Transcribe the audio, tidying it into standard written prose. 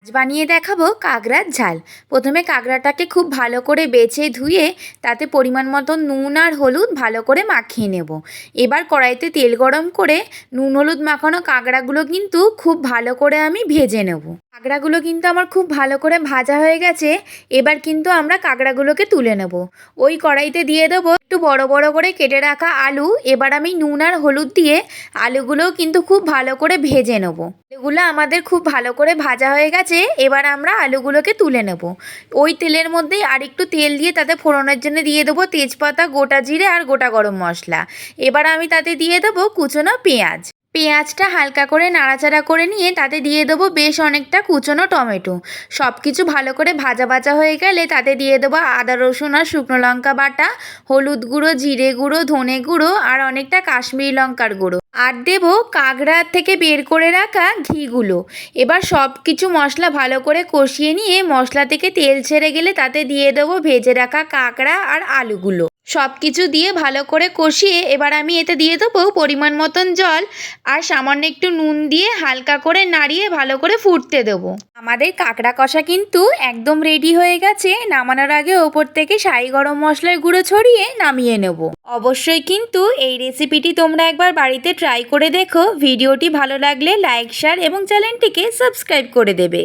আজ বানিয়ে দেখাবো কাঁকড়ার ঝাল। প্রথমে কাঁকড়াটাকে খুব ভালো করে বেছে ধুয়ে তাতে পরিমাণ মতো নুন আর হলুদ ভালো করে মাখিয়ে নেব। এবার কড়াইতে তেল গরম করে নুন হলুদ মাখানো কাঁকড়াগুলো কিন্তু খুব ভালো করে আমি ভেজে নেব। কাঁকড়াগুলো কিন্তু আমার খুব ভালো করে ভাজা হয়ে গেছে। এবার কিন্তু আমরা কাঁকড়াগুলোকে তুলে নেব। ওই কড়াইতে দিয়ে দেবো একটু বড় বড় করে কেটে রাখা আলু। এবার আমি নুন আর হলুদ দিয়ে আলুগুলোও কিন্তু খুব ভালো করে ভেজে নেব। আলুগুলো আমাদের খুব ভালো করে ভাজা হয়ে গেছে। এবার আমরা আলুগুলোকে তুলে নেব। ওই তেলের মধ্যেই আর একটু তেল দিয়ে তাতে ফোড়নের জন্য দিয়ে দেবো তেজপাতা, গোটা জিরে আর গোটা গরম মশলা। এবার আমি তাতে দিয়ে দেবো কুচনো পেঁয়াজ। পেঁয়াজটা হালকা করে নাড়াচাড়া করে নিয়ে তাতে দিয়ে দেবো বেশ অনেকটা কুচনো টমেটো। সব কিছু ভালো করে ভাজা ভাজা হয়ে গেলে তাতে দিয়ে দেবো আদা রসুন আর শুকনো লঙ্কা বাটা, হলুদ গুঁড়ো, জিরে গুঁড়ো, ধনে গুঁড়ো আর অনেকটা কাশ্মীরি লঙ্কার গুঁড়ো, আর দেবো কাঁকড়ার থেকে বের করে রাখা ঘিগুলো। এবার সব কিছু মশলা ভালো করে কষিয়ে নিয়ে মশলা থেকে তেল ছেড়ে গেলে তাতে দিয়ে দেবো ভেজে রাখা কাঁকড়া আর আলুগুলো। সব কিছু দিয়ে ভালো করে কষিয়ে এবার আমি এতে দিয়ে দেবো পরিমাণ মতন জল আর সামান্য একটু নুন দিয়ে হালকা করে নাড়িয়ে ভালো করে ফুটতে দেবো। আমাদের কাঁকড়া কষা কিন্তু একদম রেডি হয়ে গেছে। নামানোর আগে ওপর থেকে শাহি গরম মশলার গুঁড়ো ছড়িয়ে নামিয়ে নেব। অবশ্যই কিন্তু এই রেসিপিটি তোমরা একবার বাড়িতে ট্রাই করে দেখো। ভিডিওটি ভালো লাগলে লাইক, শেয়ার এবং চ্যানেলটিকে সাবস্ক্রাইব করে দেবে।